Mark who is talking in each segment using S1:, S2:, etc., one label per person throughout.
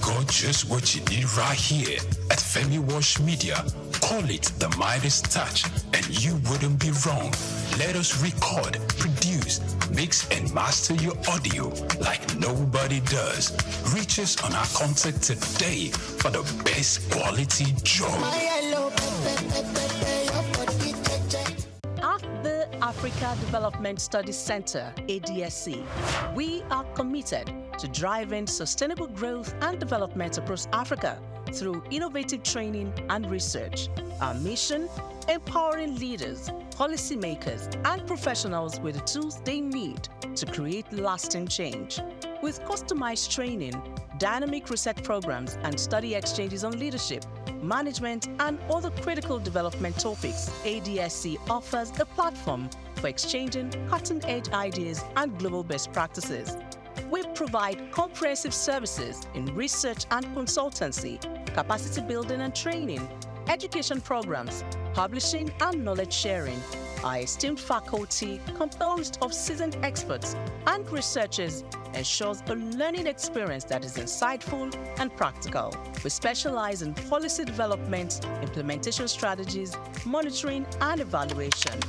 S1: got just what you need right here at Femi Wash Media. Call it the Midas Touch, and you wouldn't be wrong. Let us record, produce, mix, and master your audio like nobody does. Reach us on our contact today for the best quality job.
S2: At the Africa Development Studies Center, ADSC, we are committed to driving sustainable growth and development across Africa through innovative training and research. Our mission: empowering leaders, policymakers, and professionals with the tools they need to create lasting change. With customized training, dynamic research programs, and study exchanges on leadership, management, and other critical development topics, ADSC offers a platform for exchanging cutting-edge ideas and global best practices. We provide comprehensive services in research and consultancy, capacity building and training, education programs, publishing, and knowledge sharing. Our esteemed faculty, composed of seasoned experts and researchers, ensures a learning experience that is insightful and practical. We specialize in policy development, implementation strategies, monitoring, and evaluation.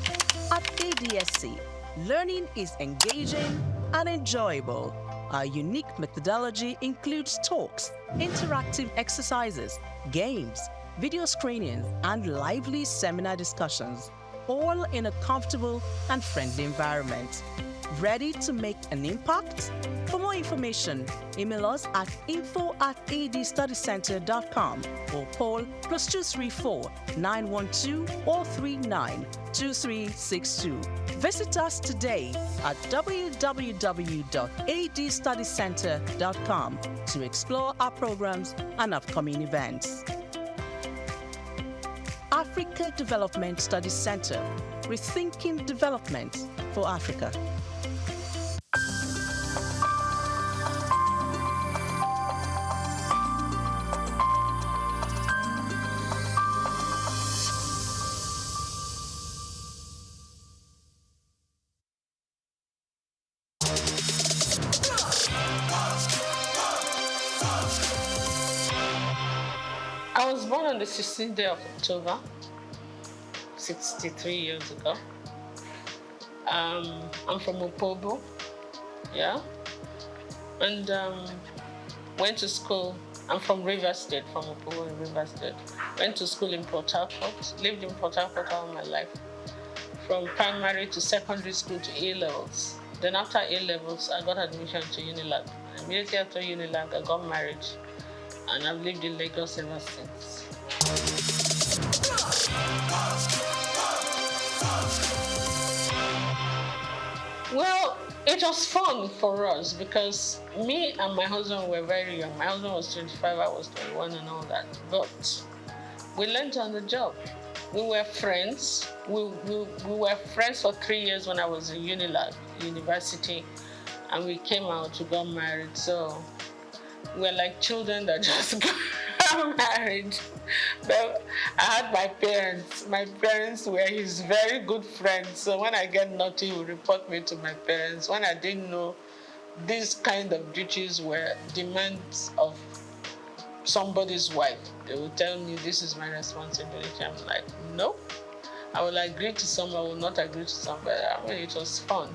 S2: At ADSC, learning is engaging and enjoyable. Our unique methodology includes talks, interactive exercises, games, video screenings, and lively seminar discussions, all in a comfortable and friendly environment. Ready to make an impact? For more information, email us at info@adstudycenter.com or call +234 912 439 2362. Visit us today at www.adstudycenter.com to explore our programs and upcoming events. Africa Development Studies Center, rethinking development for Africa.
S3: I was born on the 16th day of October, 63 years ago. I'm from Opobo, yeah, and went to school. I'm from River State, from Opobo in River State. Went to school in Port Harcourt, lived in Port Harcourt all my life, from primary to secondary school to A-levels. Then after A-levels, I got admission to Unilag. Immediately after Unilag, I got married, and I've lived in Lagos ever since. Well, it was fun for us because me and my husband were very young. My husband was 25, I was 21 and all that. But we learned on the job. We were friends. We were friends for 3 years when I was in Unilag, university, and we came out, we got married. So we're like children that just got married. But I had my parents. My parents were his very good friends. So when I get naughty, he would report me to my parents. When I didn't know these kind of duties were demands of somebody's wife, they would tell me, this is my responsibility. I'm like, no. I will agree to some, I will not agree to some. But I mean, it was fun.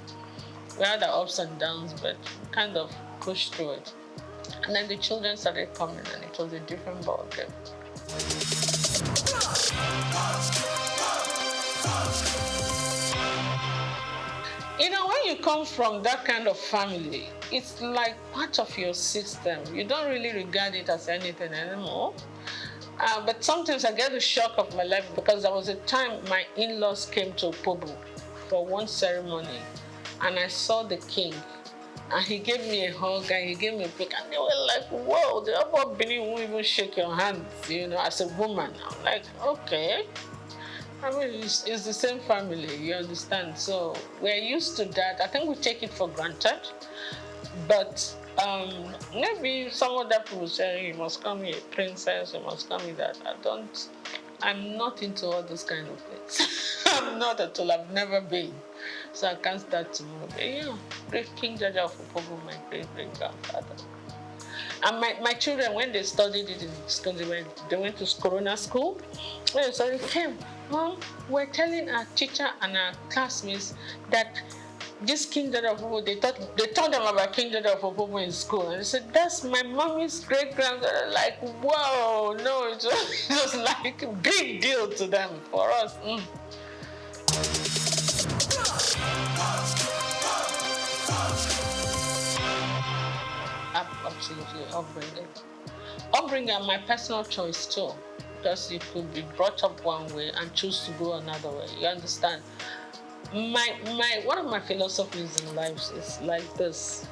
S3: We had our ups and downs, but kind of pushed through it. And then the children started coming, and it was a different ballgame. You know, when you come from that kind of family, it's like part of your system. You don't really regard it as anything anymore. But sometimes I get the shock of my life because there was a time my in-laws came to Opobo for one ceremony, and I saw the king. And he gave me a hug and he gave me a pic, and they were like, whoa, the upper Benin won't even shake your hands, you know, as a woman. I'm like, okay. I mean, it's the same family, you understand? So we're used to that. I think we take it for granted. But maybe some other people say, you must call me a princess, you must call me that. I'm not into all those kind of things. I'm not at all, I've never been. So I can't start tomorrow. But yeah, great King Jaja of Opobo, my great-great-grandfather. And my children, when they studied it in school, they went to Corona school. When they studied, came, Mom, we're telling our teacher and our classmates that this King Dada of Opobo, they taught them about King Dada of Opobo in school. And they said, that's my mommy's great-granddaughter. Like, whoa, no, it was like a big deal to them. For us, Absolutely, upbringing and my personal choice too, because you could be brought up one way and choose to go another way. You understand? One of my philosophies in life is like this: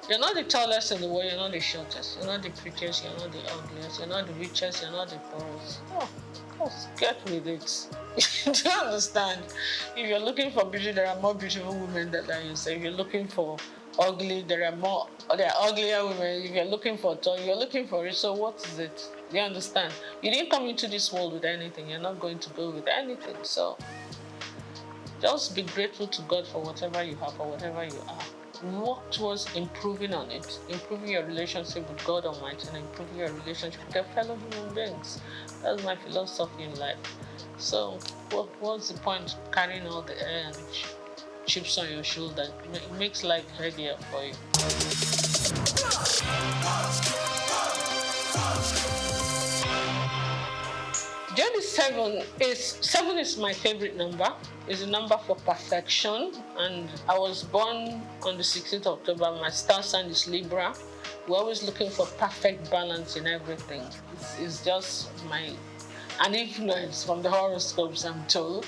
S3: you're not the tallest in the world, you're not the shortest, you're not the prettiest, you're not the ugliest, you're not the richest, you're not the poorest. Oh, of course, get with it. Do you understand? If you're looking for beauty, there are more beautiful women than you say. If you're looking for ugly, there are uglier women. If you're looking for tall, you're looking for it. So what is it? Do you understand? You didn't come into this world with anything. You're not going to go with anything. So just be grateful to God for whatever you have, for whatever you are. Work towards improving on it, improving your relationship with God Almighty, and improving your relationship with your fellow human beings. That's my philosophy in life. So what's the point of carrying all the air and chips on your shoulder? It makes life heavier for you. Journey 7 is my favorite number. It's a number for perfection, and I was born on the 16th of October. My star sign is Libra. We're always looking for perfect balance in everything. It's just an influence from the horoscopes, I'm told.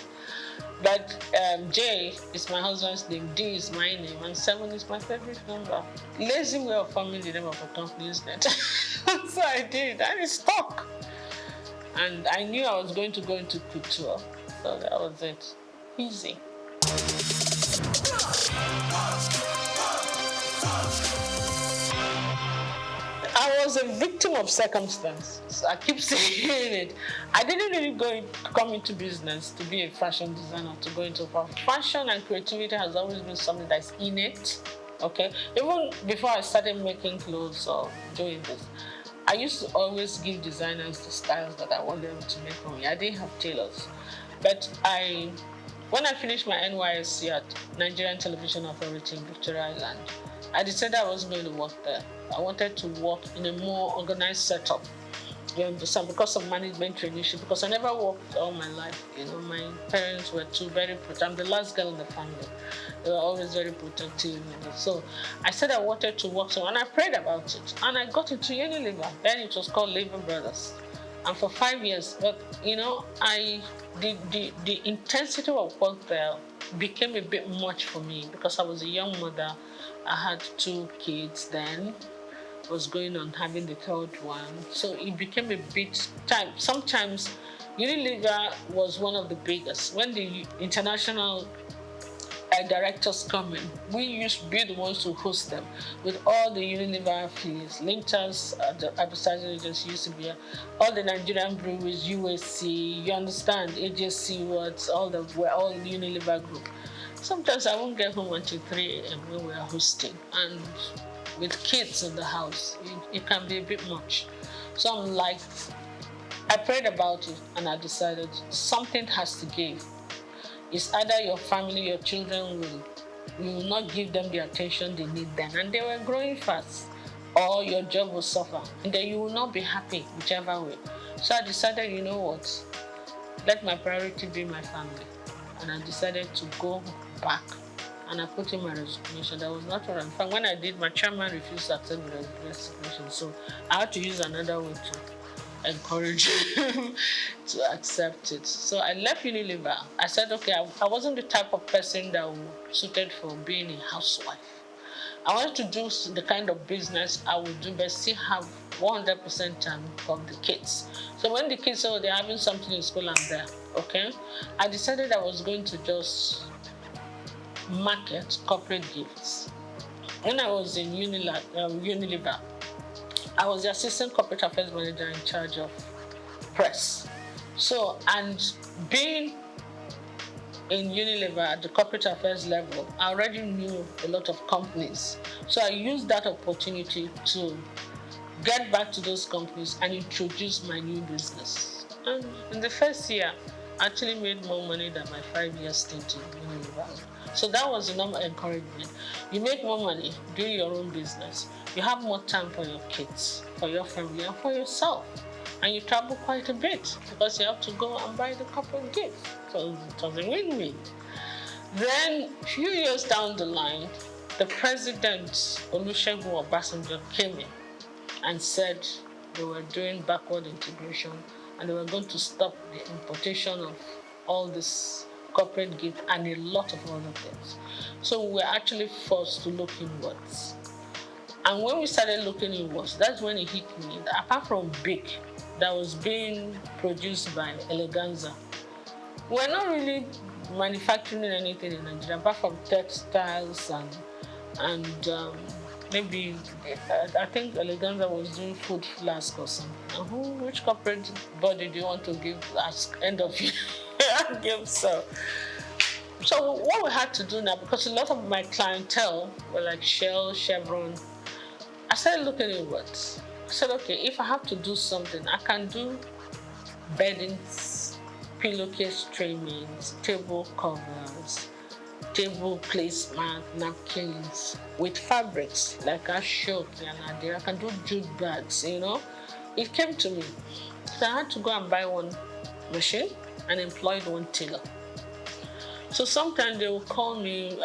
S3: But J is my husband's name, D is my name, and 7 is my favorite number. Lazy way of forming the name of a company, isn't it? So I did, and it stuck. And I knew I was going to go into couture, so that was it. Easy. I was a victim of circumstance. I keep saying it. I didn't really come into business to be a fashion designer, to go into fashion, and creativity has always been something that's innate. Okay, even before I started making clothes or doing this, I used to always give designers the styles that I want them to make for me. I didn't have tailors, but when I finished my NYSC at Nigerian Television Authority in Victoria Island, I decided I wasn't going to work there. I wanted to work in a more organized setup. You understand? Because of management traineeship, because I never worked all my life. You know, my parents were very protective. I'm the last girl in the family. They were always very protective. So I said I wanted to work somewhere, and I prayed about it. And I got into Unilever. Then it was called Lever Brothers. And for 5 years, but you know, the intensity of work there became a bit much for me because I was a young mother. I had 2 kids then. Was going on having the 3rd one, so it became a bit time. Sometimes Unilever was one of the biggest. When the international directors come in, we used to be the ones to host them with all the Unilever affiliates. Linters, the advertising agency used to be here, all the Nigerian breweries, USC, you understand, AJC, we're all Unilever group. Sometimes I won't get home until 3 a.m. when we are hosting, and with kids in the house, it can be a bit much. So I'm like, I prayed about it and I decided something has to give. It's either your family, your children will not give them the attention they need then, and they were growing fast, or your job will suffer, and then you will not be happy whichever way. So I decided, you know what, let my priority be my family, and I decided to go back. And I put in my resignation. That was not what I'm fine. When I did, my chairman refused to accept the resignation. So I had to use another way to encourage him to accept it. So I left Unilever. I said, okay, I wasn't the type of person that was suited for being a housewife. I wanted to do the kind of business I would do, but still have 100% time for the kids. So when the kids say, oh, they're having something in school, I'm there, okay? I decided I was going to just market corporate gifts. When I was in Unilever, I was the assistant corporate affairs manager in charge of press. So, and being in Unilever at the corporate affairs level, I already knew a lot of companies. So I used that opportunity to get back to those companies and introduce my new business. And in the first year, I actually made more money than my 5-year stint in Unilever. So that was the normal encouragement. You make more money doing your own business. You have more time for your kids, for your family, and for yourself. And you travel quite a bit because you have to go and buy the corporate gifts. So it was a win-win. Then, a few years down the line, the president, Olusegun Obasanjo, came in and said they were doing backward integration and they were going to stop the importation of all this corporate gift and a lot of other things. So we were actually forced to look inwards. And when we started looking inwards, that's when it hit me that apart from Big, that was being produced by Eleganza, we're not really manufacturing anything in Nigeria apart from textiles and maybe I think Eleganza was doing food flask or something. And which corporate body do you want to give as end of year gift? So what we had to do now, because a lot of my clientele were like Shell, Chevron, I started looking inwards. I said, okay, if I have to do something, I can do beddings, pillowcase trimmings, table covers, table placemat, napkins with fabrics like Ashok and Ade. I can do jute bags, you know. It came to me. So I had to go and buy one machine and employed one tailor. So sometimes they will call me.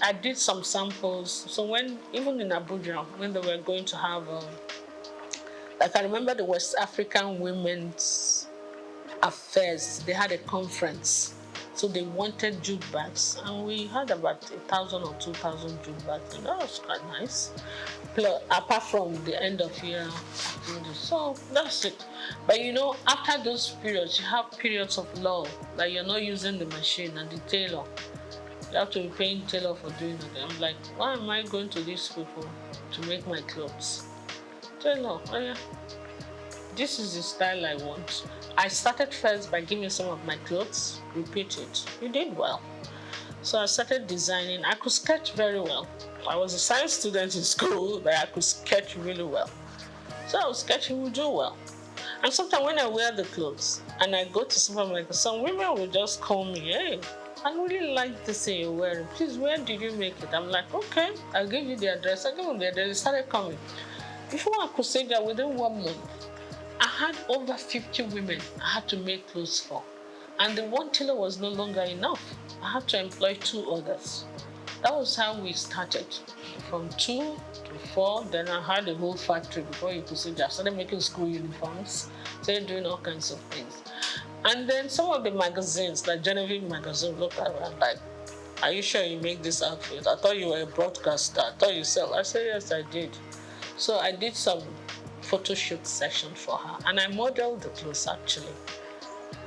S3: I did some samples. So when, even in Abuja, when they were going to have, like I remember the West African Women's Affairs, they had a conference. So they wanted jute bags, and we had about 1,000 or 2,000 jute bags, and that was quite nice. Plus, apart from the end of year activities. So that's it. But you know, after those periods, you have periods of lull, like you're not using the machine and the tailor. You have to be paying tailor for doing it. I'm like, why am I going to these people to make my clothes? Tailor, oh yeah, this is the style I want. I started first by giving some of my clothes, repeat it. You did well. So I started designing. I could sketch very well. I was a science student in school, but I could sketch really well. So I was sketching, would do well. And sometimes when I wear the clothes and I go to supermarket, some women will just call me, hey, I really like this thing you're wearing. Please, where did you make it? I'm like, okay, I'll give you the address. I give them the address. They started coming. Before I could say that, within 1 month, I had over 50 women I had to make clothes for. And the one tailor was no longer enough. I had to employ 2 others. That was how we started. From 2 to 4, then I had a whole factory before you could see that. I started making school uniforms, started doing all kinds of things. And then some of the magazines, like Genevieve magazine, looked at me and like, are you sure you make this outfit? I thought you were a broadcaster. I thought you sell. I said, yes, I did. So I did some photo shoot session for her, and I modeled the clothes actually.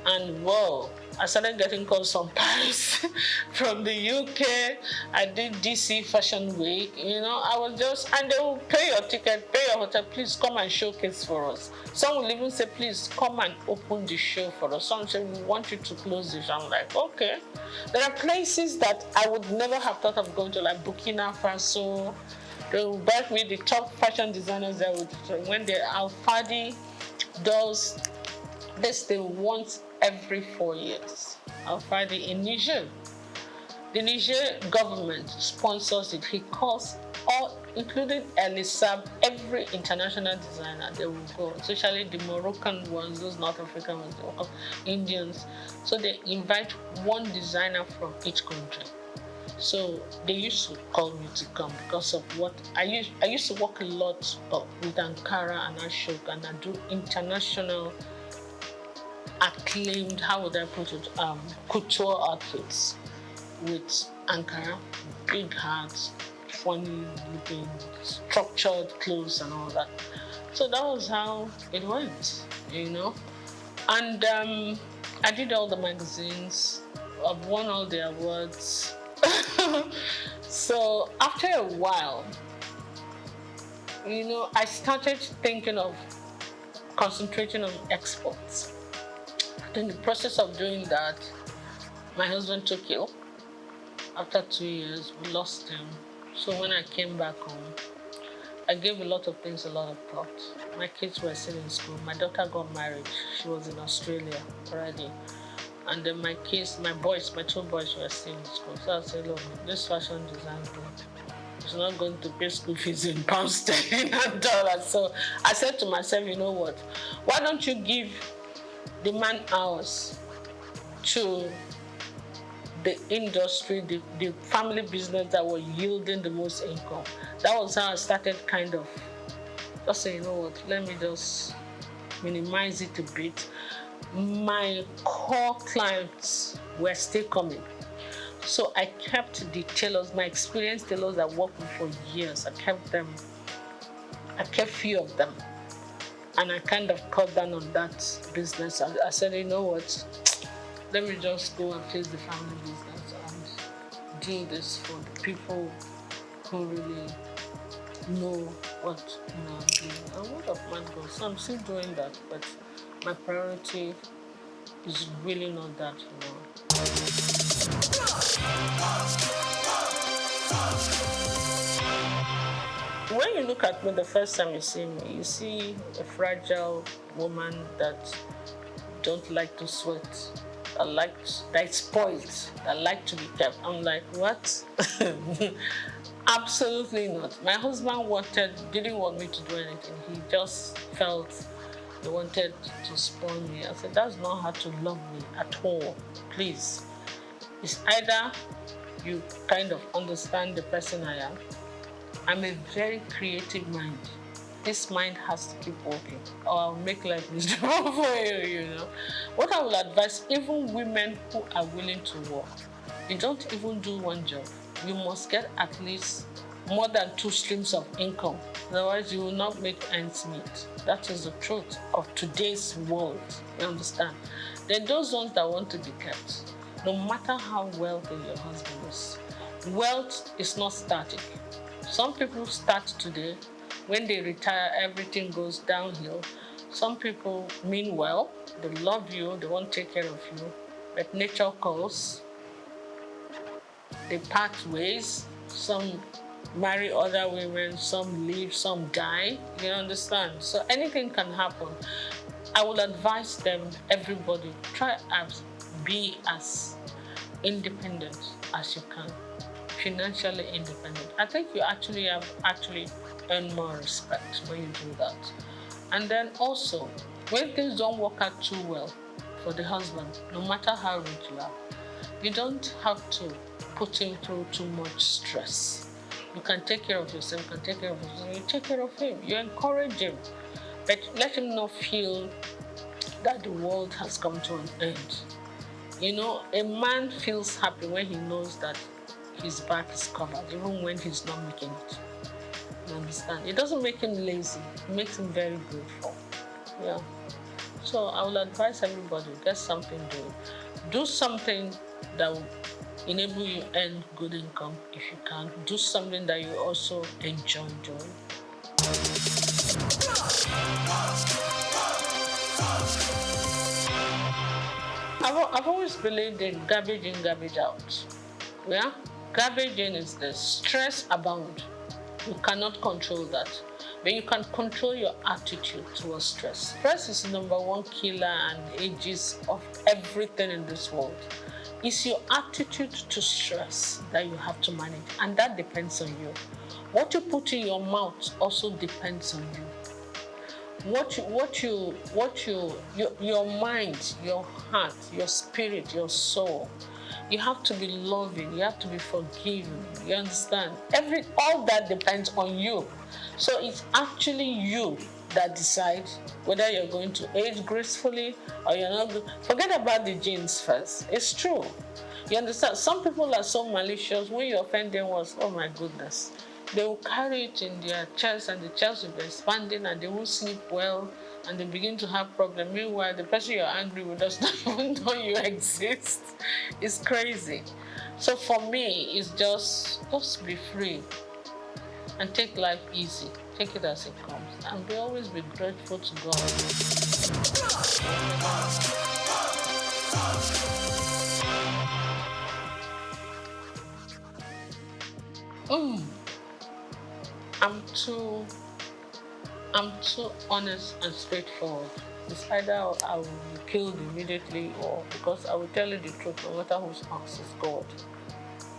S3: And whoa, I started getting calls from Paris, from the UK. I did DC Fashion Week, you know. I was just, and they will pay your ticket, pay your hotel, please come and showcase for us. Some will even say, please come and open the show for us. Some say, we want you to close this. I'm like, okay. There are places that I would never have thought of going to, like Burkina Faso. They will back me, the top fashion designers there would, when the Alfadi does this thing once every 4 years. Alfadi in Niger. The Niger government sponsors it. He calls all, including Elisab, every international designer, they will go, especially the Moroccan ones, those North African ones, Indians. So they invite one designer from each country. So they used to call me to come because of what I used to work a lot with Ankara and Ashok, and I do international acclaimed, how would I put it, couture outfits with Ankara, big hats, funny looking, structured clothes and all that. So that was how it went, you know. And I did all the magazines. I've won all the awards. So after a while, you know, I started thinking of concentrating on exports. In the process of doing that, my husband took ill. After 2 years, we lost him. So when I came back home, I gave a lot of things a lot of thought. My kids were still in school. My daughter got married. She was in Australia already. And then my kids, my two boys were still in school. So I said, look, this fashion design group is not going to pay school fees in pounds sterling and dollars. So I said to myself, you know what? Why don't you give the man hours to the industry, the family business that were yielding the most income? That was how I started kind of just saying, you know what, let me just minimize it a bit. My core clients were still coming. So I kept the tailors, my experienced tailors that worked with for years. I kept few of them. And I kind of cut down on that business. I said, you know what, let me just go and face the family business and do this for the people who really know what I'm doing. And word of mouth goes. So I'm still doing that, but my priority is really not that, When you look at me the first time you see me, you see a fragile woman that don't like to sweat, that is spoiled, that like to be kept. I'm like, what? Absolutely not. My husband didn't want me to do anything. He just felt he wanted to spoil me. I said, that's not how to love me at all. Please. It's either you kind of understand the person I am. I'm a very creative mind. This mind has to keep working, or I'll make life miserable for you, What I will advise, even women who are willing to work, you don't even do one job. You must get at least more than 2 streams of income. Otherwise, you will not make ends meet. That is the truth of today's world. You understand? Then those ones that want to be kept, no matter how wealthy your husband is, wealth is not static. Some people start today. When they retire, everything goes downhill. Some people mean well. They love you. They want to take care of you. But nature calls. They part ways. Some marry other women, some leave, some die. You understand? So anything can happen. I will advise them, everybody, try to be as independent as you can, financially independent. I think you actually earn more respect when you do that. And then also, when things don't work out too well for the husband, no matter how rich you are, you don't have to put him through too much stress. You can take care of yourself, you take care of him, you encourage him. But let him not feel that the world has come to an end. A man feels happy when he knows that his back is covered, even when he's not making it. You understand? It doesn't make him lazy, it makes him very grateful. Yeah. So I will advise everybody, get something doing. Do something that will enable you to earn good income if you can. Do something that you also enjoy doing. I've always believed in garbage in, garbage out. Yeah? Garbage in is the stress abound. You cannot control that. But you can control your attitude towards stress. Stress is the #1 killer and ages of everything in this world. It's your attitude to stress that you have to manage, and that depends on you. What you put in your mouth also depends on you. Your mind, your heart, your spirit, your soul. You have to be loving. You have to be forgiving. You understand? All that depends on you. So it's actually you that decide whether you're going to age gracefully or you're not. Forget about the genes first. It's true. You understand? Some people are so malicious. When you offend them once, oh my goodness, they will carry it in their chest and the chest will be expanding and they won't sleep well and they begin to have problems. Meanwhile, the person you're angry with does not even know you exist. It's crazy. So for me, it's just be free and take life easy. Take it as it comes. And always be grateful to God. I'm too honest and straightforward. It's either I will be killed immediately, or because I will tell you the truth, no matter whose house is God.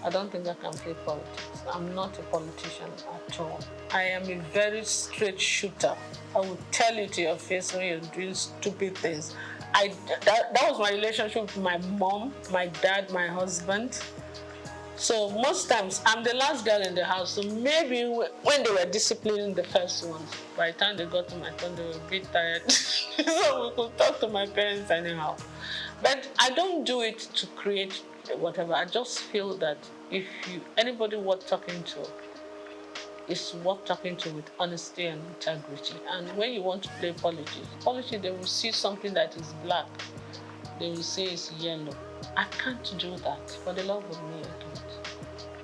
S3: I don't think I can play politics. I'm not a politician at all. I am a very straight shooter. I will tell you to your face when you're doing stupid things. That was my relationship with my mom, my dad, my husband. So most times, I'm the last girl in the house, so maybe when they were disciplining the first ones, by the time they got to my turn, they were a bit tired. So we could talk to my parents anyhow. But I don't do it to create whatever. I just feel that if anybody worth talking to, is worth talking to with honesty and integrity. And when you want to play politics, they will see something that is black, they will say it's yellow. I can't do that. For the love of me, I can't.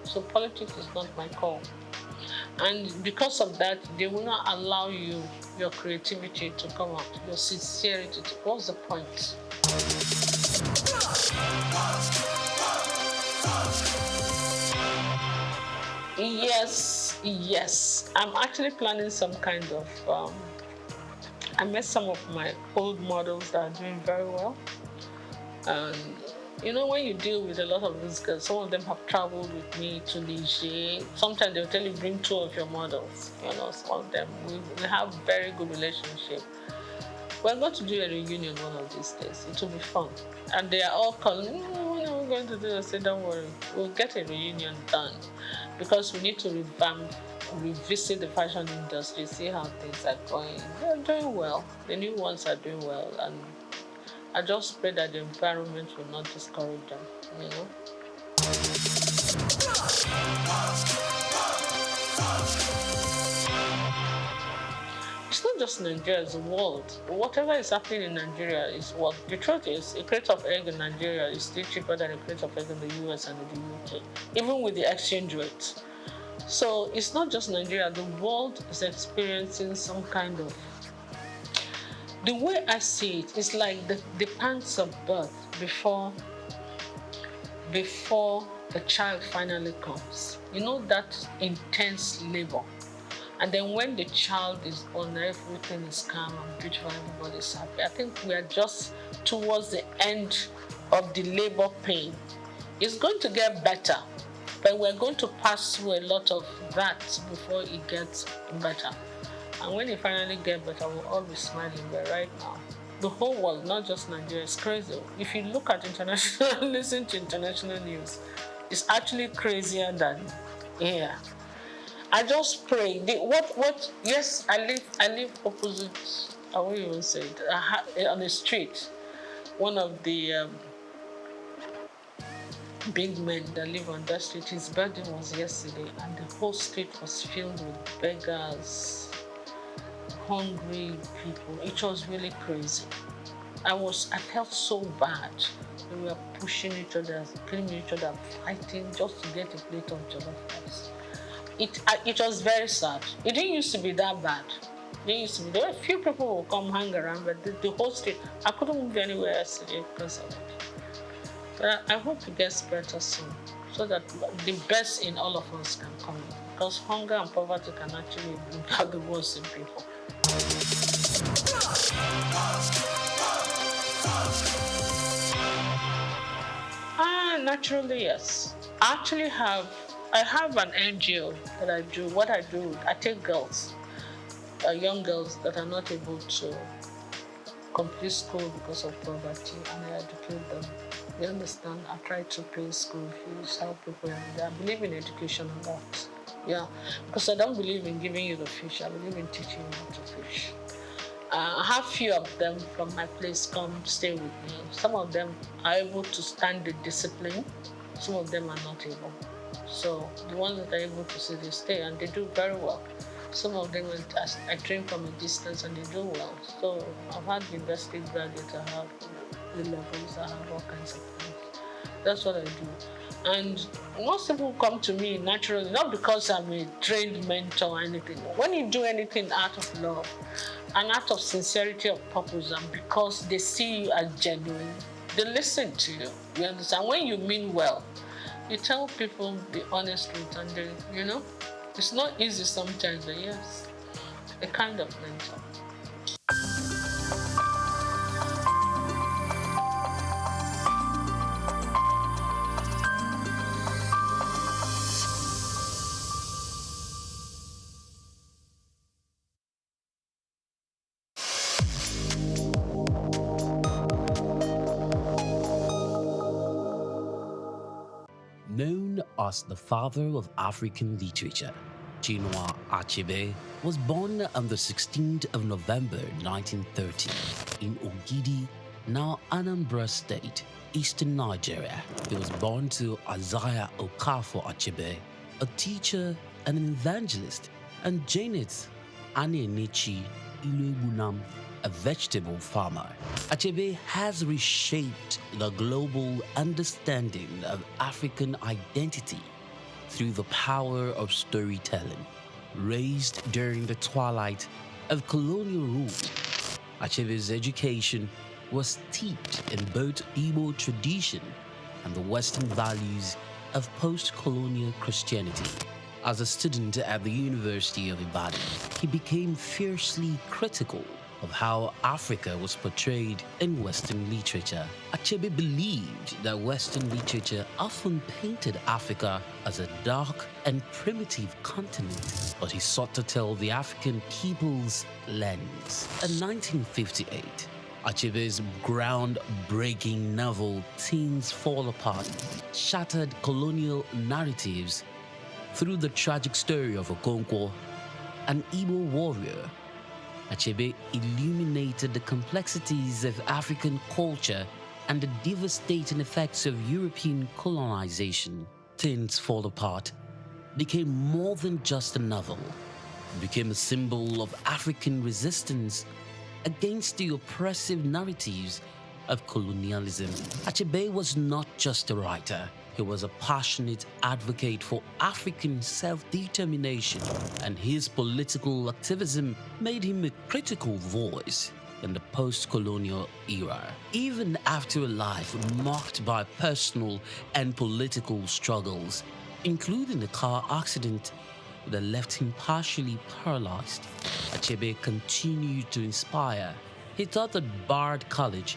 S3: So politics is not my call. And because of that, they will not allow your creativity to come out, your sincerity. What's the point? Yes. I'm actually planning some kind of, I met some of my old models that are doing very well. And when you deal with a lot of these girls, some of them have traveled with me to Niger. Sometimes they'll tell you, bring 2 of your models. Some of them, we have very good relationship. We're going to do a reunion one of these days. It will be fun. And they are all calling, when are we going to do this? I say, don't worry, we'll get a reunion done. Because we need to revisit the fashion industry, see how things are going. They're doing well. The new ones are doing well. And I just pray that the environment will not discourage them, It's not just Nigeria, it's the world. Whatever is happening in Nigeria is what the truth is. A crate of egg in Nigeria is still cheaper than a crate of egg in the US and in the UK, even with the exchange rate. So it's not just Nigeria, the world is experiencing some kind of. The way I see it is like the pangs of birth before the child finally comes. That intense labor. And then when the child is born, everything is calm and beautiful, everybody's happy. I think we are just towards the end of the labor pain. It's going to get better, but we're going to pass through a lot of that before it gets better. And when it finally gets better, we'll all be smiling. But right now, the whole world, not just Nigeria, is crazy. If you look at listen to international news, it's actually crazier than here. I just pray. Yes, I live opposite, I won't even say it, on the street. One of the big men that live on that street, his birthday was yesterday, and the whole street was filled with beggars, hungry people. It was really crazy. I felt so bad. We were pushing each other, killing each other, fighting just to get a plate of jollof rice. It was very sad. It didn't used to be that bad. There were a few people who would come hang around, but the whole street, I couldn't move anywhere yesterday because of it. But I hope it gets better soon, so that the best in all of us can come in. Because hunger and poverty can actually bring out the worst in people. Naturally, yes. I have an NGO that I do. What I do, I take girls, young girls that are not able to complete school because of poverty, and I educate them. You understand? I try to pay school fees, help people, and I believe in education a lot. Yeah, because I don't believe in giving you the fish. I believe in teaching you how to fish. I have few of them from my place come stay with me. Some of them are able to stand the discipline. Some of them are not able. So the ones that are able to stay, they stay, and they do very well. Some of them I train from a distance, and they do well. So I've had university graduates, I have the levels, I have all kinds of things. That's what I do. And most people come to me naturally, not because I'm a trained mentor or anything. When you do anything out of love, an act of sincerity of purpose, and because they see you as genuine, they listen to you. You understand? When you mean well, you tell people the honest truth, and It's not easy sometimes, but yes, a kind of mentor.
S4: Known as the father of African literature, Chinua Achebe was born on the 16th of November 1930 in Ogidi, now Anambra State, eastern Nigeria. He was born to Isaiah Okafor Achebe, a teacher and an evangelist, and Janet Anenichi Ilegunam, a vegetable farmer. Achebe has reshaped the global understanding of African identity through the power of storytelling. Raised during the twilight of colonial rule, Achebe's education was steeped in both Igbo tradition and the Western values of post-colonial Christianity. As a student at the University of Ibadan, he became fiercely critical of how Africa was portrayed in Western literature. Achebe believed that Western literature often painted Africa as a dark and primitive continent, but he sought to tell the African people's lens. In 1958, Achebe's groundbreaking novel Things Fall Apart shattered colonial narratives through the tragic story of Okonkwo, an Igbo warrior. Achebe illuminated the complexities of African culture and the devastating effects of European colonization. Things Fall Apart became more than just a novel. It became a symbol of African resistance against the oppressive narratives of colonialism. Achebe was not just a writer. He was a passionate advocate for African self-determination, and his political activism made him a critical voice in the post-colonial era. Even after a life marked by personal and political struggles, including a car accident that left him partially paralyzed, Achebe continued to inspire. He taught at Bard College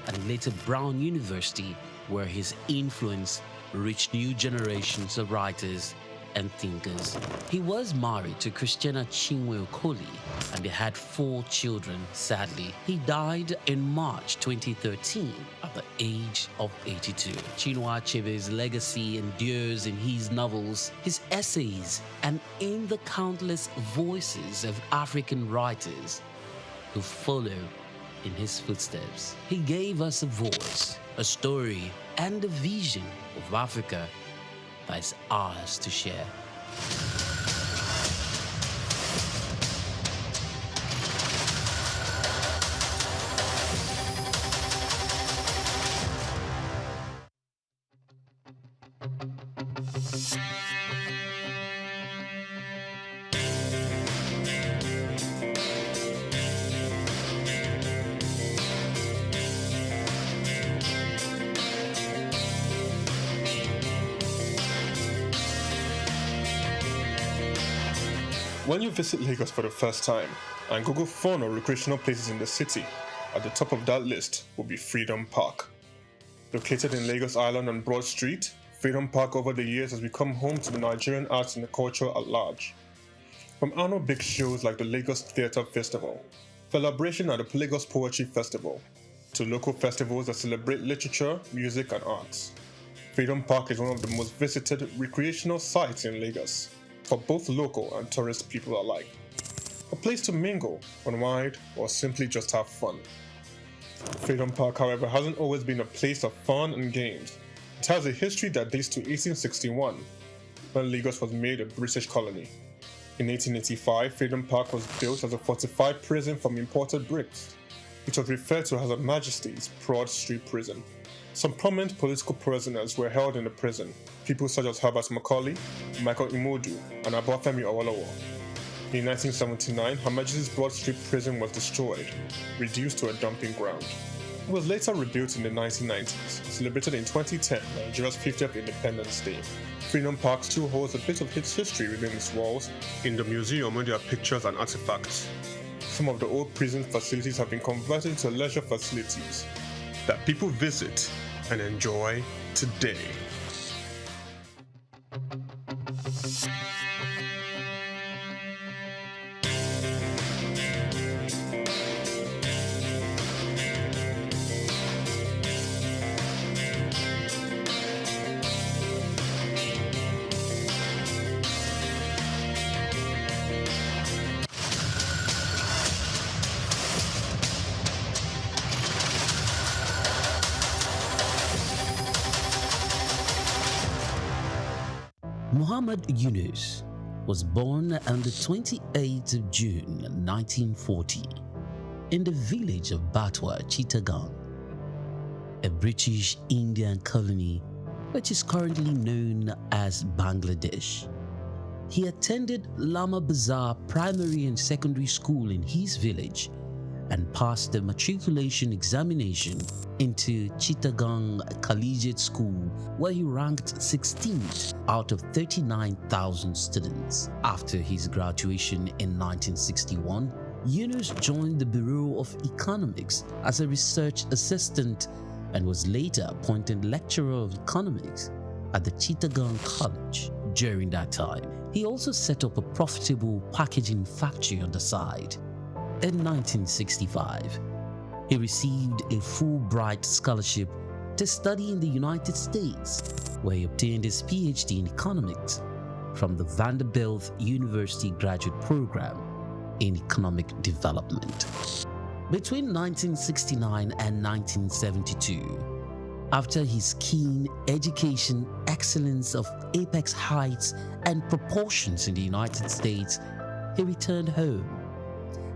S4: and later Brown University, where his influence reached new generations of writers and thinkers. He was married to Christiana Chinwe Okoli and they had 4 children. Sadly, he died in March 2013 at the age of 82. Chinua Achebe's legacy endures in his novels, his essays, and in the countless voices of African writers who follow in his footsteps. He gave us a voice, a story, and a vision of Africa that is ours to share.
S5: When you visit Lagos for the first time and Google fun or recreational places in the city, at the top of that list will be Freedom Park. Located in Lagos Island on Broad Street, Freedom Park over the years has become home to the Nigerian arts and the culture at large. From annual big shows like the Lagos Theatre Festival, celebration at the Lagos Poetry Festival, to local festivals that celebrate literature, music and arts. Freedom Park is one of the most visited recreational sites in Lagos, for both local and tourist people alike. A place to mingle, unwind, or simply just have fun. Freedom Park, however, hasn't always been a place of fun and games. It has a history that dates to 1861, when Lagos was made a British colony. In 1885, Freedom Park was built as a fortified prison from imported bricks. It was referred to as Her Majesty's Broad Street Prison. Some prominent political prisoners were held in the prison, people such as Herbert Macaulay, Michael Imodu, and Obafemi Awolowo. In 1979, Her Majesty's Broad Street Prison was destroyed, reduced to a dumping ground. It was later rebuilt in the 1990s, celebrated in 2010, Nigeria's 50th Independence Day. Freedom Park still holds a bit of its history within its walls. In the museum, where there are pictures and artifacts. Some of the old prison facilities have been converted into leisure facilities that people visit and enjoy today.
S4: Muhammad Yunus was born on the 28th of June 1940 in the village of Batwa, Chittagong, a British Indian colony which is currently known as Bangladesh. He attended Lama Bazar Primary and Secondary School in his village and passed the matriculation examination into Chittagong Collegiate School, where he ranked 16th out of 39,000 students. After his graduation in 1961, Yunus joined the Bureau of Economics as a research assistant and was later appointed lecturer of economics at the Chittagong College. During that time, he also set up a profitable packaging factory on the side. In 1965, he received a Fulbright scholarship to study in the United States, where he obtained his PhD in economics from the Vanderbilt University Graduate Program in Economic Development. Between 1969 and 1972, after his keen education excellence of apex heights and proportions in the United States, he returned home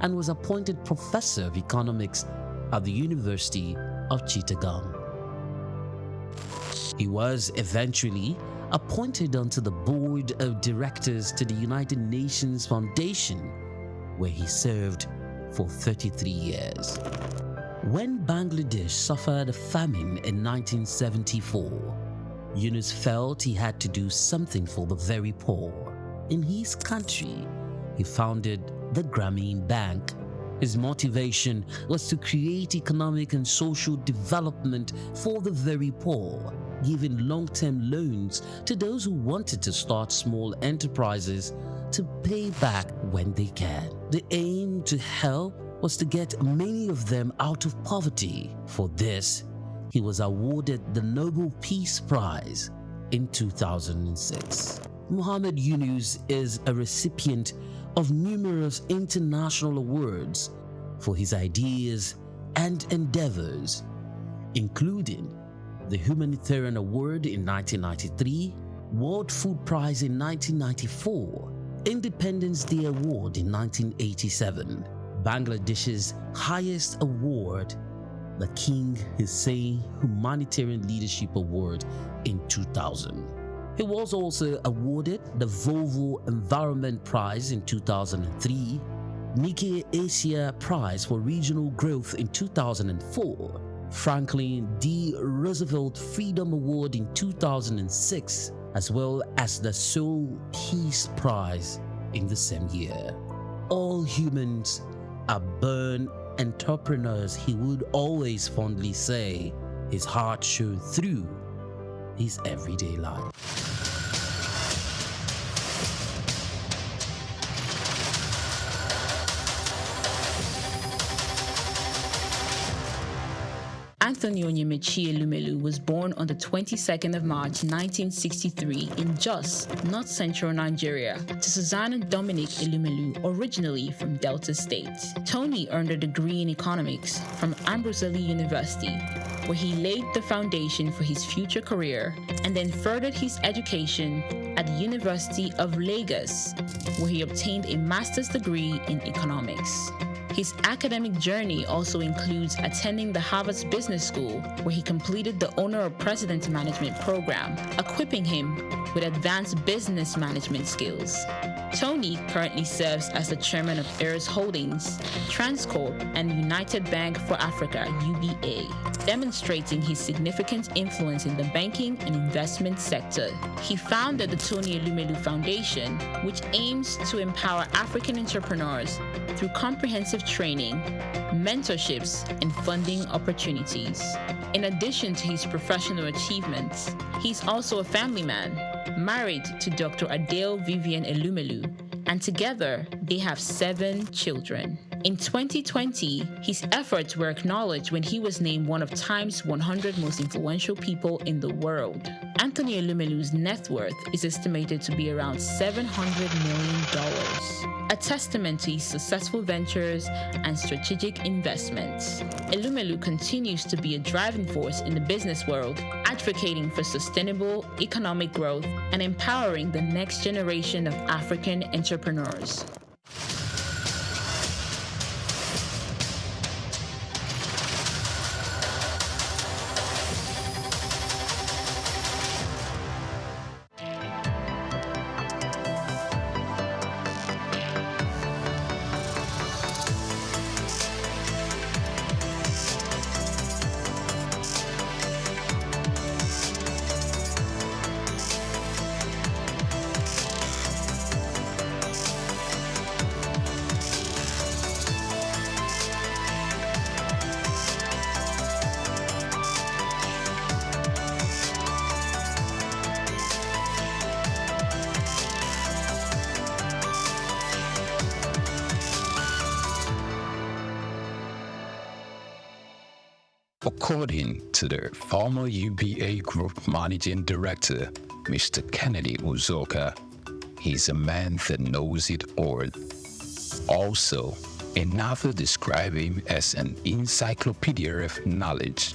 S4: and was appointed professor of economics at the University of Chittagong. He was eventually appointed onto the board of directors to the United Nations Foundation, where he served for 33 years. When Bangladesh suffered a famine in 1974, Yunus felt he had to do something for the very poor. In his country, he founded the Grameen Bank. His motivation was to create economic and social development for the very poor, giving long-term loans to those who wanted to start small enterprises to pay back when they can. The aim to help was to get many of them out of poverty. For this, he was awarded the Nobel Peace Prize in 2006. Muhammad Yunus is a recipient of numerous international awards for his ideas and endeavors, including the Humanitarian Award in 1993, World Food Prize in 1994, Independence Day Award in 1987, Bangladesh's highest award, the King Hussein Humanitarian Leadership Award in 2000. He was also awarded the Volvo Environment Prize in 2003, Nikkei Asia Prize for Regional Growth in 2004, Franklin D. Roosevelt Freedom Award in 2006, as well as the SOUQ Peace Prize in the same year. All humans are born entrepreneurs, he would always fondly say. His heart showed through his everyday life.
S6: Anthony Onyemaechi Elumelu was born on the 22nd of March 1963 in Jos, North Central Nigeria, to Susanna Dominic Elumelu, originally from Delta State. Tony earned a degree in economics from Ambrosely University, where he laid the foundation for his future career, and then furthered his education at the University of Lagos, where he obtained a master's degree in economics. His academic journey also includes attending the Harvard Business School, where he completed the Owner of President Management program, equipping him with advanced business management skills. Tony currently serves as the chairman of Heirs Holdings, Transcorp, and United Bank for Africa (UBA), demonstrating his significant influence in the banking and investment sector. He founded the Tony Elumelu Foundation, which aims to empower African entrepreneurs through comprehensive training, mentorships, and funding opportunities. In addition to his professional achievements, he's also a family man, married to Dr. Adele Vivian Elumelu, and together they have 7 children. In 2020, his efforts were acknowledged when he was named one of Time's 100 most influential people in the world. Anthony Elumelu's net worth is estimated to be around $700 million, a testament to his successful ventures and strategic investments. Elumelu continues to be a driving force in the business world, advocating for sustainable economic growth and empowering the next generation of African entrepreneurs.
S1: According to the former UBA Group Managing Director, Mr. Kennedy Uzoka, he's a man that knows it all. Also, another describe him as an encyclopedia of knowledge.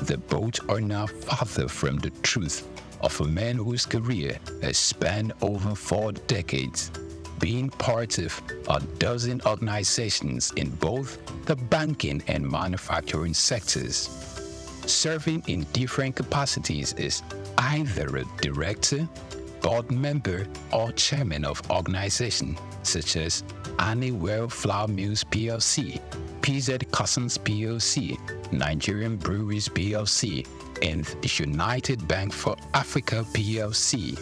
S1: The both are now farther from the truth of a man whose career has spanned over 4 decades, being part of a dozen organizations in both the banking and manufacturing sectors. Serving in different capacities as either a director, board member, or chairman of organizations such as Honeywell Flour Mills PLC, PZ Cussons PLC, Nigerian Breweries PLC, and United Bank for Africa PLC.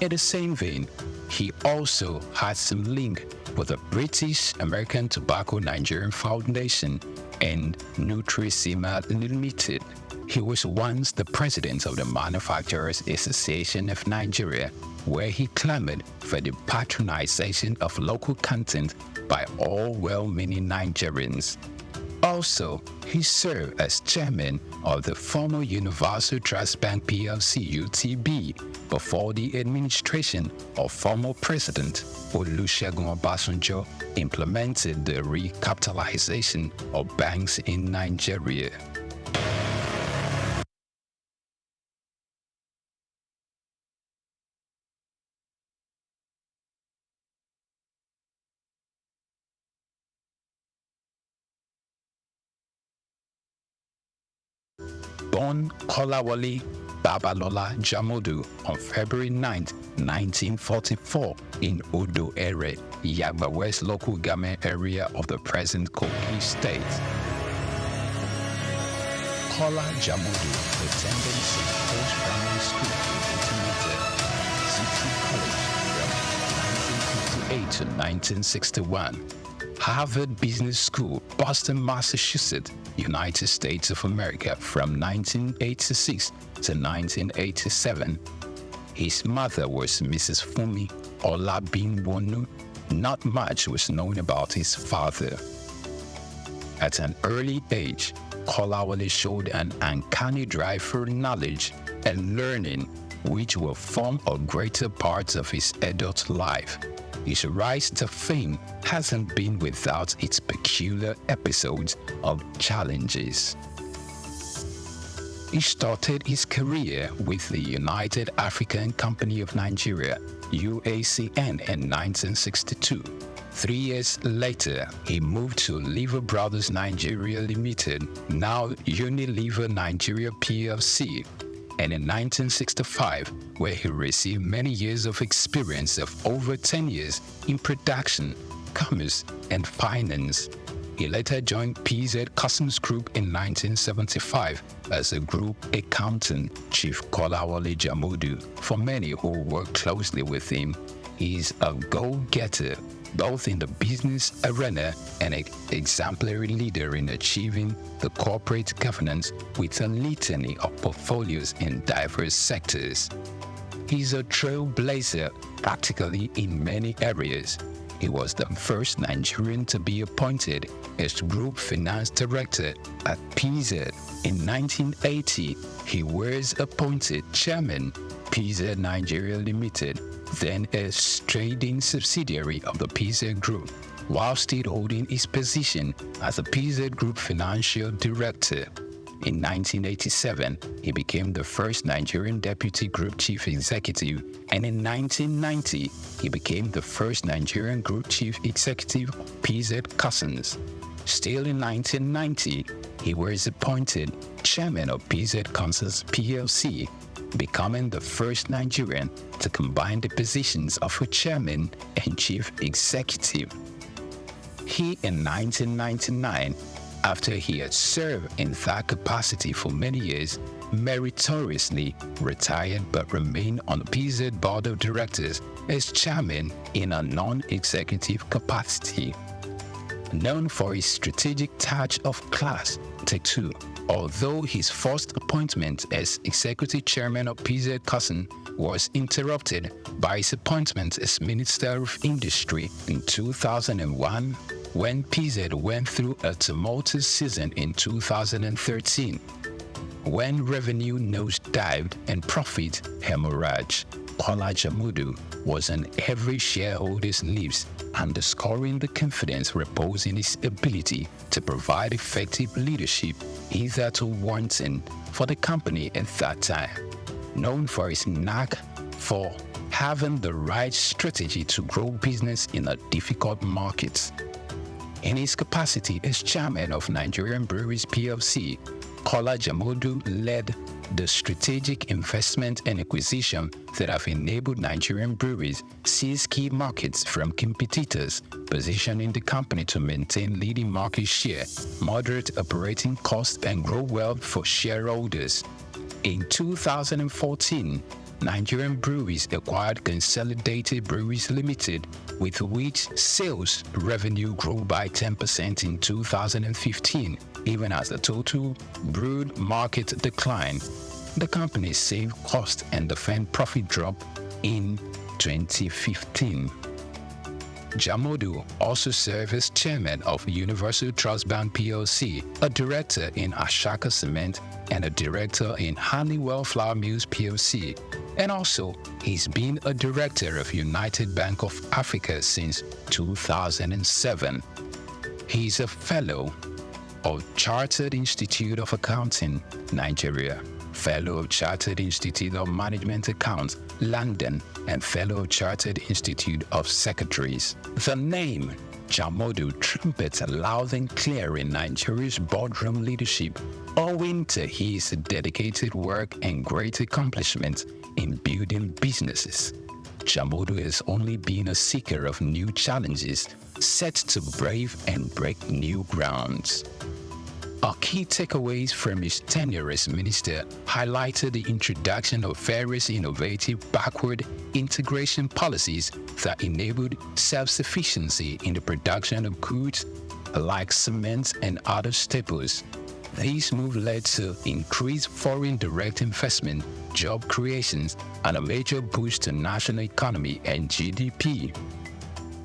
S1: In the same vein, he also had some link with the British American Tobacco Nigerian Foundation and Nutrisima Limited. He was once the president of the Manufacturers Association of Nigeria, where he clamored for the patronization of local content by all well-meaning Nigerians. Also, he served as chairman of the former Universal Trust Bank PLC (UTB) before the administration of former President Olusegun Obasanjo implemented the recapitalization of banks in Nigeria. Born Kolawole Babalola Jamodu on February 9, 1944 in Odo Ere, Yagba West local government area of the present Kogi State. Kola Jamodu attended St. Paul's Primary School in City College from 1958 to 1961. Harvard Business School, Boston, Massachusetts, United States of America from 1986 to 1987. His mother was Mrs. Fumi Olabinwonu. Not much was known about his father. At an early age, Kolawole showed an uncanny drive for knowledge and learning, which will form a greater part of his adult life. His rise to fame hasn't been without its peculiar episodes of challenges. He started his career with the United African Company of Nigeria, UACN, in 1962. 3 years later, he moved to Lever Brothers Nigeria Limited, now Unilever Nigeria PLC, and in 1965, where he received many years of experience of over 10 years in production, commerce, and finance. He later joined PZ Customs Group in 1975 as a group accountant. Chief Kolawole Jamodu, for many who work closely with him, is a go-getter, both in the business arena and an exemplary leader in achieving the corporate governance with a litany of portfolios in diverse sectors. He's a trailblazer practically in many areas. He was the first Nigerian to be appointed as Group Finance Director at PZ. In 1980, he was appointed Chairman, PZ Nigeria Limited, then a trading subsidiary of the PZ Group, while still holding his position as a PZ Group Financial Director. In 1987, he became the first Nigerian Deputy Group Chief Executive, and in 1990, he became the first Nigerian Group Chief Executive of PZ Customs. Still in 1990, he was appointed Chairman of PZ Customs PLC, becoming the first Nigerian to combine the positions of a Chairman and Chief Executive. He, in 1999, after he had served in that capacity for many years, meritoriously retired but remained on the PZ Board of Directors as chairman in a non-executive capacity. Known for his strategic touch of class, Take 2, although his first appointment as executive chairman of PZ Customs was interrupted by his appointment as Minister of Industry in 2001, when PZ went through a tumultuous season in 2013, when revenue nosedived and profit hemorrhaged. Kola Jamodu was on every shareholder's lips, underscoring the confidence reposed in his ability to provide effective leadership hitherto wanting for the company at that time. Known for his knack for having the right strategy to grow business in a difficult market. In his capacity as chairman of Nigerian Breweries PLC, Kola Jamodu led the strategic investment and acquisition that have enabled Nigerian breweries seize key markets from competitors, positioning the company to maintain leading market share, moderate operating costs, and grow wealth for shareholders. In 2014, Nigerian Breweries acquired Consolidated Breweries Limited, with which sales revenue grew by 10% in 2015, even as the total brewed market declined. The company saved cost and defended profit drop in 2015. Jamodu also served as chairman of Universal Trust Bank PLC, a director in Ashaka Cement, and a director in Honeywell Flour Mills PLC. And also, he's been a director of United Bank of Africa since 2007. He's a fellow of Chartered Institute of Accounting, Nigeria, fellow of Chartered Institute of Management Accounts, London, and fellow of Chartered Institute of Secretaries. The name Jamodu trumpets loud and clear in Nigeria's boardroom leadership, owing to his dedicated work and great accomplishments in building businesses. Jamodu has only been a seeker of new challenges, set to brave and break new grounds. Our key takeaways from his tenure as minister highlighted the introduction of various innovative backward integration policies that enabled self-sufficiency in the production of goods like cement and other staples. This move led to increased foreign direct investment, job creations, and a major boost to national economy and GDP.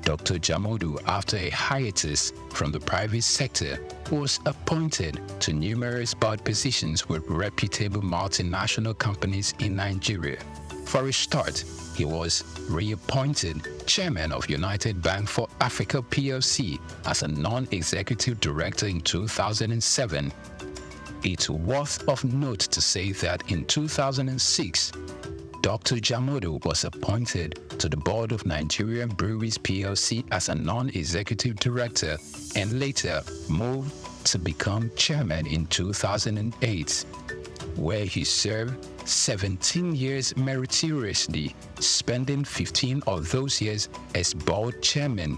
S1: Dr. Jamodu, after a hiatus from the private sector, was appointed to numerous board positions with reputable multinational companies in Nigeria. For a start, he was reappointed chairman of United Bank for Africa PLC as a non-executive director in 2007. It's worth of note to say that in 2006, Dr. Jamodo was appointed to the board of Nigerian Breweries PLC as a non-executive director and later moved to become chairman in 2008, where he served 17 years meritoriously, spending 15 of those years as board chairman,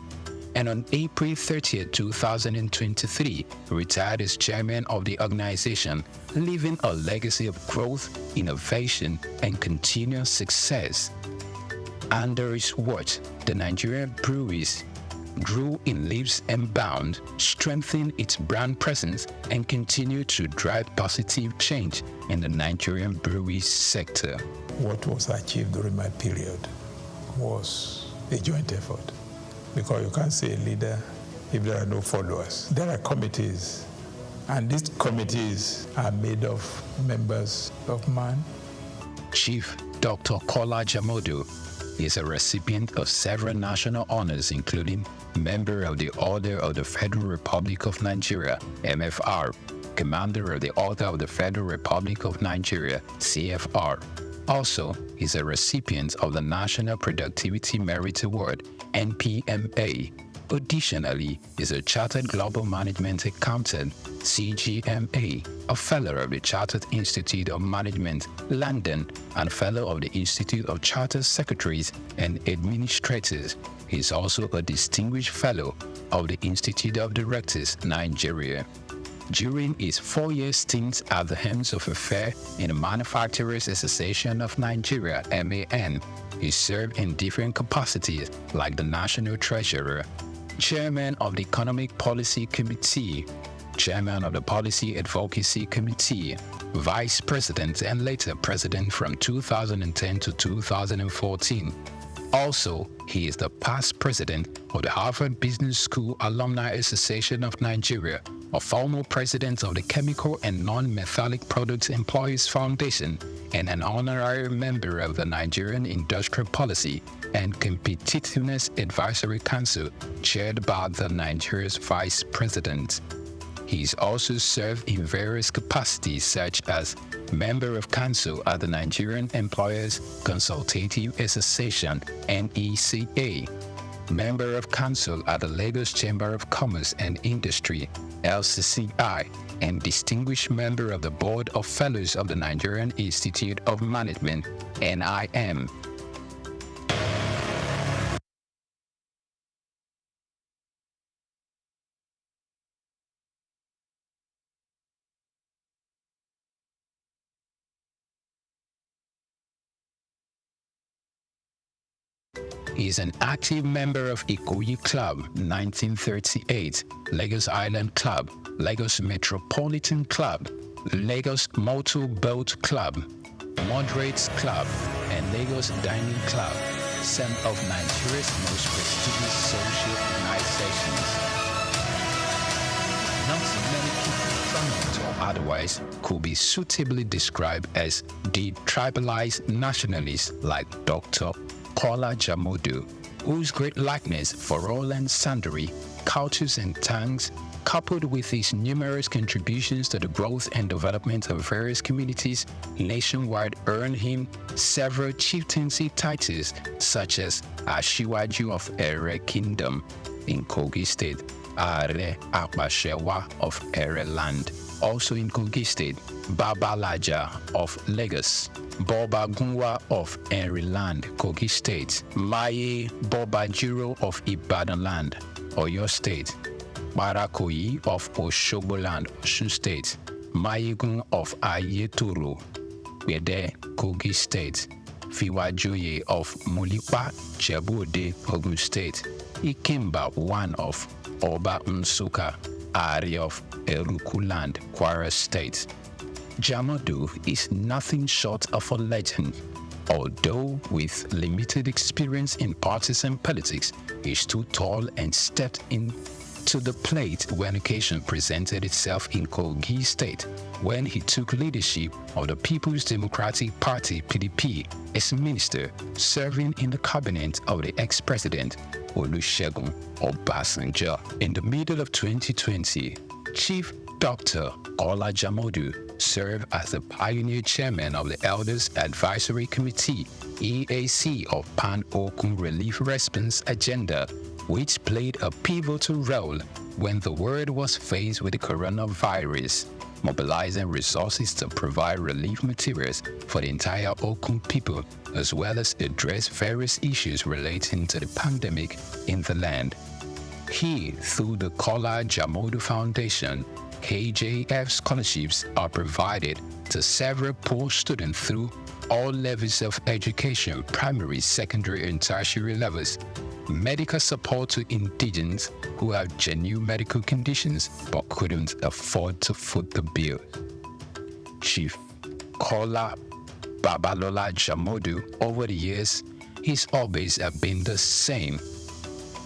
S1: and on April 30, 2023, retired as chairman of the organization, leaving a legacy of growth, innovation, and continuous success. Under his watch, the Nigerian breweries grew in leaps and bounds, strengthened its brand presence, and continued to drive positive change in the Nigerian breweries sector.
S7: What was achieved during my period was a joint effort, because you can't say a leader if there are no followers. There are committees, and these committees are made of members of mine.
S1: Chief Dr. Kola Jamodo is a recipient of several national honors, including Member of the Order of the Federal Republic of Nigeria, MFR, Commander of the Order of the Federal Republic of Nigeria, CFR. Also, he's a recipient of the National Productivity Merit Award, NPMA. Additionally, is a Chartered Global Management Accountant, CGMA, a Fellow of the Chartered Institute of Management, London, and Fellow of the Institute of Chartered Secretaries and Administrators. He is also a Distinguished Fellow of the Institute of Directors, Nigeria. During his 4-year stint at the helms of affairs in the Manufacturers Association of Nigeria, MAN, he served in different capacities like the National Treasurer, Chairman of the Economic Policy Committee, Chairman of the Policy Advocacy Committee, Vice President, and later President from 2010 to 2014. Also, he is the past president of the Harvard Business School Alumni Association of Nigeria, a former president of the Chemical and Non-Metallic Products Employees Foundation, and an honorary member of the Nigerian Industrial Policy and Competitiveness Advisory Council, chaired by the Nigeria's Vice President. He's also served in various capacities such as Member of Council at the Nigerian Employers Consultative Association, NECA, Member of Council at the Lagos Chamber of Commerce and Industry, LCCI, and Distinguished Member of the Board of Fellows of the Nigerian Institute of Management, NIM. He is an active member of Ikoyi Club 1938, Lagos Island Club, Lagos Metropolitan Club, Lagos Motor Boat Club, Moderates Club, and Lagos Dining Club, some of Nigeria's most prestigious social organizations. Not many people, prominent or otherwise, could be suitably described as detribalized nationalists like Dr. Kola Jamodo, whose great likeness for all and sundry cultures and tongues, coupled with his numerous contributions to the growth and development of various communities nationwide, earned him several chieftaincy titles such as Ashiwaju of Ere Kingdom in Kogi State, Are Apashewa of Ere Land, also in Kogi State, Babalaja of Lagos, Boba Gunwa of Ere Land, Kogi State, Maye Bobajiro of Ibadan Land, Oyo State, Barakoyi of Oshogbo Land, Osun State, Mayegun of Ayetoro, Wede, Kogi State, Fiwajoye of Mulipa, Jebu-Ode, Ogun State, Ikemba one of Oba Nsuka, Ari of Eruku Land, Kwara State. Jamodo is nothing short of a legend. Although with limited experience in partisan politics, he stood tall and stepped into the plate when occasion presented itself in Kogi State, when he took leadership of the People's Democratic Party (PDP) as minister, serving in the cabinet of the ex-president Olusegun Obasanjo. In the middle of 2020, Chief Dr. Ola Jamodu served as the pioneer chairman of the Elders Advisory Committee, EAC, of Pan-Okun Relief Response Agenda, which played a pivotal role when the world was faced with the coronavirus, mobilizing resources to provide relief materials for the entire Okun people, as well as address various issues relating to the pandemic in the land. He, through the Kola Jamodu Foundation, KJF scholarships are provided to several poor students through all levels of education, primary, secondary, and tertiary levels. Medical support to indigents who have genuine medical conditions but couldn't afford to foot the bill. Chief Kola Babalola Jamodu, over the years, his hobbies have been the same: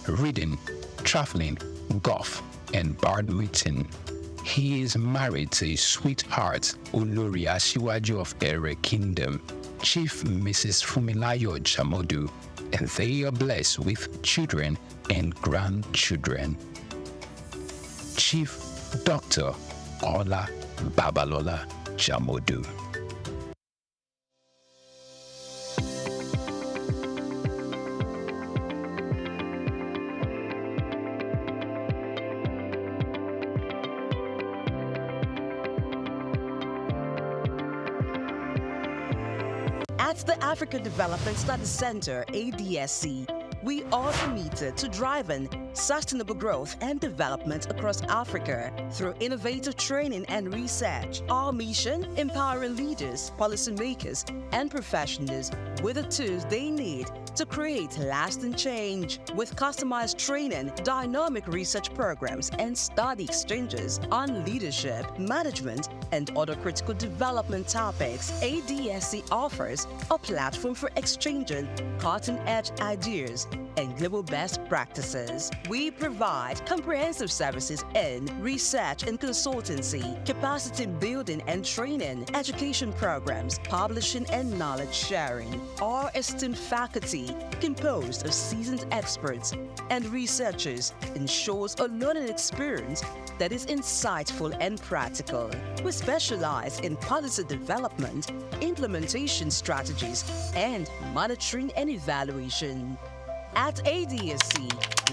S1: reading, traveling, golf, and badminton. He is married to his sweetheart, Olori Asiwaju of Ere Kingdom, Chief Mrs. Fumilayo Jamodu, and they are blessed with children and grandchildren. Chief Dr. Ola Babalola Jamodu.
S2: At the Africa Development Studies Center, ADSC, we are committed to driving sustainable growth and development across Africa through innovative training and research. Our mission: empowering leaders, policymakers, and professionals with the tools they need to create lasting change. With customized training, dynamic research programs, and study exchanges on leadership, management, and other critical development topics, ADSC offers a platform for exchanging cutting-edge ideas and global best practices. We provide comprehensive services in research and consultancy, capacity building and training, education programs, publishing, and knowledge sharing. Our esteemed faculty, composed of seasoned experts and researchers, ensures a learning experience that is insightful and practical. We specialize in policy development, implementation strategies, and monitoring and evaluation. At ADSC,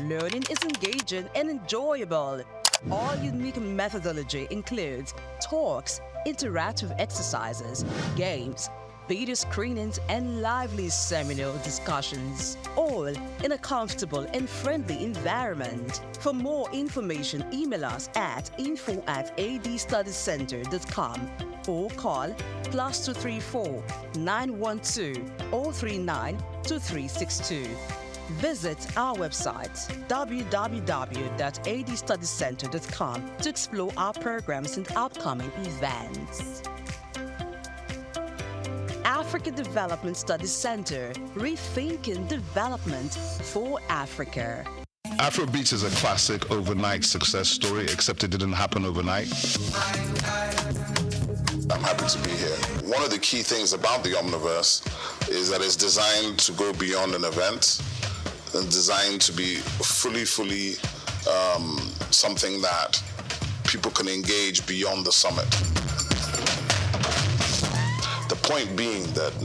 S2: learning is engaging and enjoyable. Our unique methodology includes talks, interactive exercises, games, video screenings, and lively seminar discussions, all in a comfortable and friendly environment. For more information, email us at info@adstudiescenter.com or call +234 912 039 2362. Visit our website www.adstudiescenter.com to explore our programs and upcoming events. Africa Development Studies Center, rethinking development for Africa.
S8: Afrobeats is a classic overnight success story, except it didn't happen overnight. I'm happy to be here. One of the key things about the Omniverse is that it's designed to go beyond an event and designed to be fully something that people can engage beyond the summit. The point being that